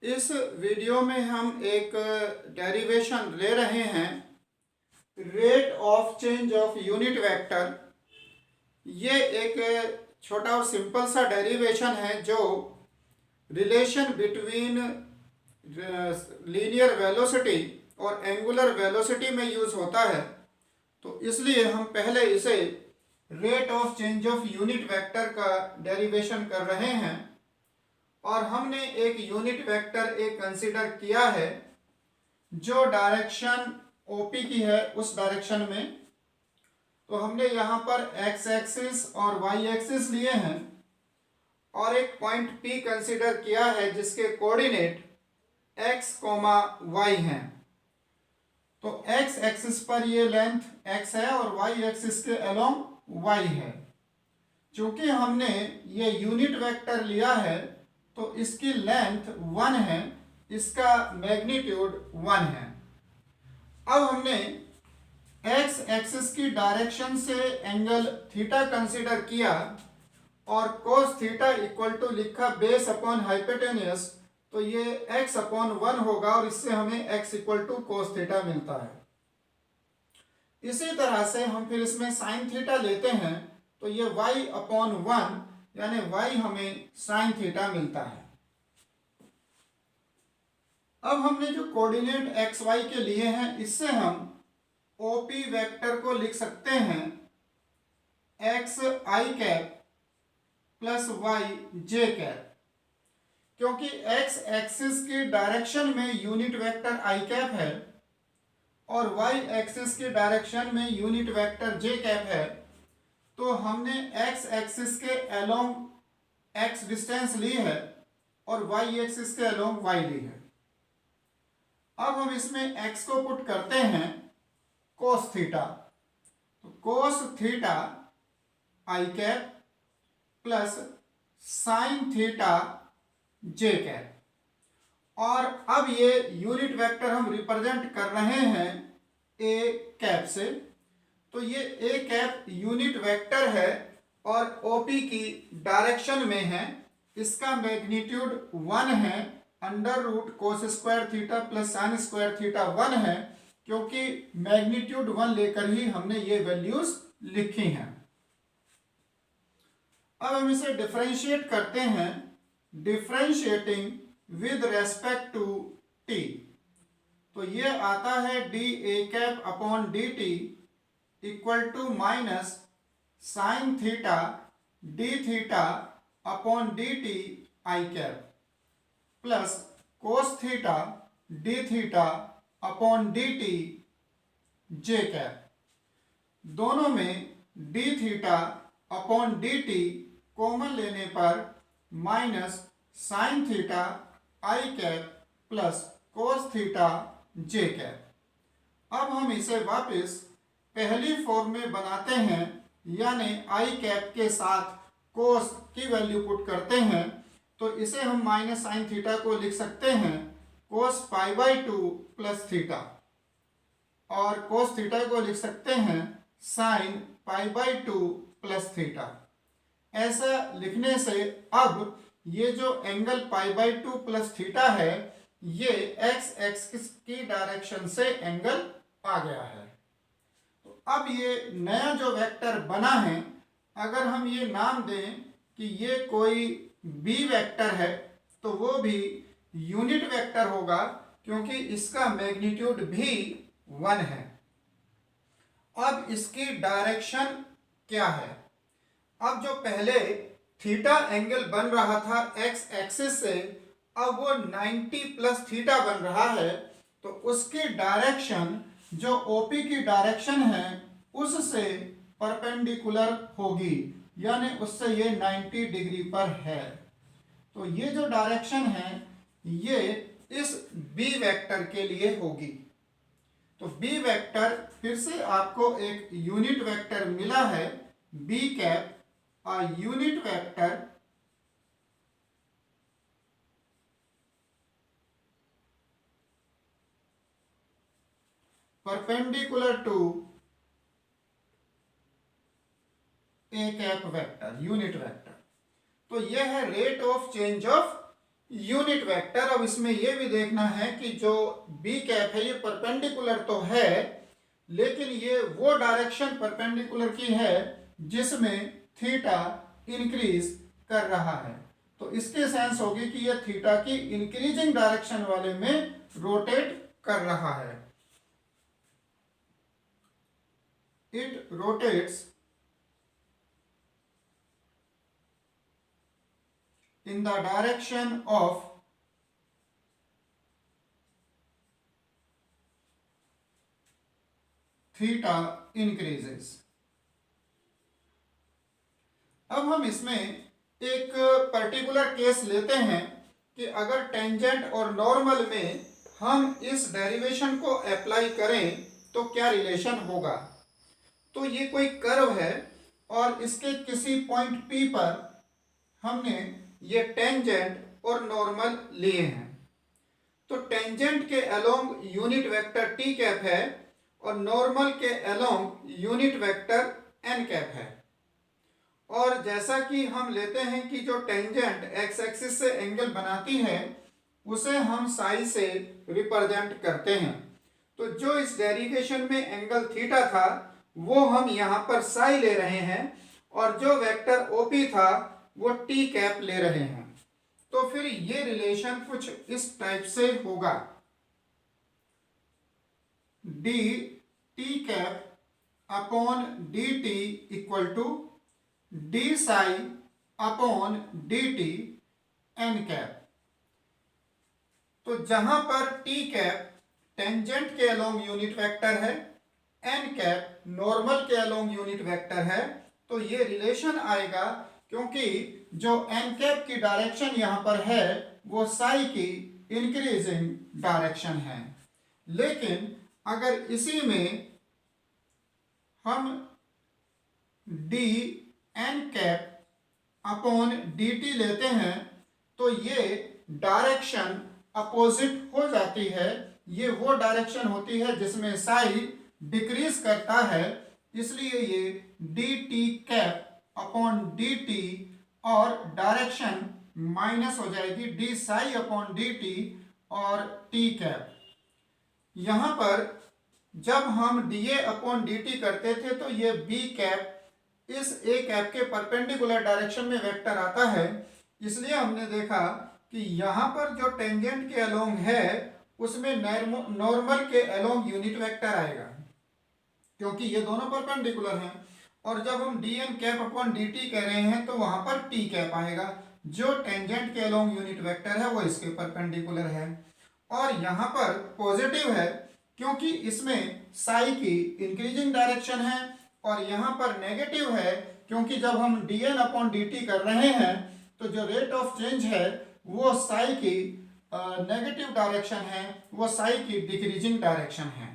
इस वीडियो में हम एक डेरिवेशन ले रहे हैं, rate of change of unit vector. ये एक छोटा और सिंपल सा डेरिवेशन है जो रिलेशन बिटवीन लीनियर वेलोसिटी और एंगुलर वेलोसिटी में यूज होता है। तो इसलिए हम पहले इसे rate of change of unit vector का डेरिवेशन कर रहे हैं और हमने एक यूनिट वेक्टर एक कंसीडर किया है जो डायरेक्शन ओपी की है उस डायरेक्शन में। तो हमने यहाँ पर एक्स एक्सिस और वाई एक्सिस लिए हैं और एक पॉइंट पी कंसीडर किया है जिसके कोऑर्डिनेट एक्स कोमा वाई हैं। तो एक्स एक्सिस पर ये लेंथ एक्स है और वाई एक्सिस के अलोंग वाई है। चूंकि हमने ये यूनिट वेक्टर लिया है तो इसकी लेंथ 1 है, इसका मैग्नीट्यूड 1 है। अब हमने एक्स एक्सिस की डायरेक्शन से एंगल थीटा कंसीडर किया और कोस थीटा इक्वल टू लिखा बेस अपॉन हाइपोटेन्यूस, तो ये x अपॉन 1 होगा और इससे हमें x equal to cos theta मिलता है। इसी तरह से हम फिर इसमें साइन थीटा लेते हैं तो ये y अपॉन 1 यानी y हमें साइन थीटा मिलता है। अब हमने जो कोऑर्डिनेट एक्स वाई के लिए हैं इससे हम OP वेक्टर को लिख सकते हैं एक्स आई कैप प्लस वाई जे कैप, क्योंकि एक्स एक्सिस की डायरेक्शन में यूनिट वेक्टर आई कैप है और वाई एक्सिस की डायरेक्शन में यूनिट वेक्टर जे कैप है। तो हमने एक्स एक्सिस के अलोंग एक्स डिस्टेंस ली है और वाई एक्सिस के अलोंग वाई ली है। अब हम इसमें एक्स को पुट करते हैं कोस थीटा, तो cos theta I cap plus sine theta J cap. और अब ये यूनिट वेक्टर हम रिप्रेजेंट कर रहे हैं ए कैप से, तो ये ए कैप यूनिट वेक्टर है और ओपी की डायरेक्शन में है। इसका मैग्नीट्यूड 1 है, under root cos square theta plus sine square theta 1 है, क्योंकि मैग्नीट्यूड 1 लेकर ही हमने ये वैल्यूज लिखी हैं। अब हम इसे डिफरेंशिएट करते हैं, differentiating with respect to T. तो ये आता है D A cap upon D T equal to minus sine theta D theta upon D T I cap plus cos theta D theta upon D T J cap. दोनों में D theta upon D T common लेने पर minus sine theta I cap plus cos theta J cap. अब हम इसे वापस पहली form में बनाते हैं, यानी आई कैप के साथ कोस की वैल्यू पुट करते हैं। तो इसे हम माइनस साइन थीटा को लिख सकते हैं कोस पाई बाई 2 प्लस थीटा, और कोस थीटा को लिख सकते हैं sine pi by 2 plus theta. ऐसा लिखने से अब ये जो angle pi by 2 plus theta है ये एक्स एक्सिस की डायरेक्शन से एंगल आ गया है। तो अब ये नया जो वेक्टर बना है, अगर हम ये नाम दें कि ये कोई बी वेक्टर है तो वो भी यूनिट वेक्टर होगा, क्योंकि इसका मैग्नीट्यूड भी 1 है। अब इसकी डायरेक्शन क्या है? अब जो पहले थीटा एंगल बन रहा था एक्स एक्सिस से, अब वो 90 प्लस थीटा बन रहा है, तो उसकी डायरेक्शन जो ओपी की डायरेक्शन है उससे परपेंडिकुलर होगी, यानी उससे ये 90 डिग्री पर है। तो ये जो डायरेक्शन है ये इस बी वेक्टर के लिए होगी। तो बी वेक्टर फिर से आपको एक यूनिट वेक्टर मिला है B cap, a unit vector perpendicular to a cap vector, unit vector। तो यह है rate of change of unit vector. अब इसमें यह भी देखना है कि जो बी कैप है ये परपेंडिकुलर तो है, लेकिन ये वो डायरेक्शन परपेंडिकुलर की है जिसमें थीटा इंक्रीज कर रहा है। तो इसके सेंस होगी कि यह थीटा की इंक्रीजिंग डायरेक्शन वाले में रोटेट कर रहा है। It rotates in the direction of theta increases। अब हम इसमें एक पर्टिकुलर केस लेते हैं कि अगर टेंजेंट और नॉर्मल में हम इस डेरिवेशन को अप्लाई करें तो क्या रिलेशन होगा। तो ये कोई कर्व है और इसके किसी पॉइंट P पर हमने ये टेंजेंट और नॉर्मल लिए हैं। तो टेंजेंट के along unit vector T cap है और नॉर्मल के along unit vector N cap है। और जैसा कि हम लेते हैं कि जो टेंजेंट एक्स एक्सिस से एंगल बनाती है उसे हम साई से रिप्रेजेंट करते हैं। तो जो इस डेरिवेशन में एंगल थीटा था वो हम यहाँ पर साई ले रहे हैं और जो वेक्टर ओपी था वो टी कैप ले रहे हैं। तो फिर ये रिलेशन कुछ इस टाइप से होगा, D T cap upon D T equal to D psi upon D T N cap. तो जहां पर टी कैप टेंजेंट के अलोंग यूनिट वेक्टर है, एन कैप नॉर्मल के अलोंग यूनिट वेक्टर है, तो ये रिलेशन आएगा क्योंकि जो एन कैप की डायरेक्शन यहां पर है वो साई की इंक्रीजिंग डायरेक्शन है। लेकिन अगर इसी में हम D N cap upon D T लेते हैं तो ये डायरेक्शन अपोजिट हो जाती है। ये वो डायरेक्शन होती है जिसमें साई डिक्रीज करता है, इसलिए ये D T cap upon D T और डायरेक्शन माइनस हो जाएगी D psi upon D T और टी कैप। यहां पर जब हम D A upon D T करते थे तो ये बी कैप इस ए कैप के परपेंडिकुलर डायरेक्शन में वेक्टर आता है, इसलिए हमने देखा कि यहां पर जो टेंजेंट के अलोंग है उसमें नॉर्मल के अलोंग यूनिट वेक्टर आएगा क्योंकि ये दोनों परपेंडिकुलर हैं। और जब हम D N cap upon D T कह रहे हैं तो वहां पर टी कैप आएगा, जो टेंजेंट के अलोंग यूनिट वेक्टर है वो इसके परपेंडिकुलर है। और यहाँ पर पॉजिटिव है क्योंकि इसमें साई की इंक्रीजिंग डायरेक्शन है, और यहाँ पर नेगेटिव है क्योंकि जब हम D N upon D T कर रहे हैं तो जो रेट ऑफ चेंज है वो साई की नेगेटिव डायरेक्शन है, वो साई की डिक्रीजिंग डायरेक्शन है।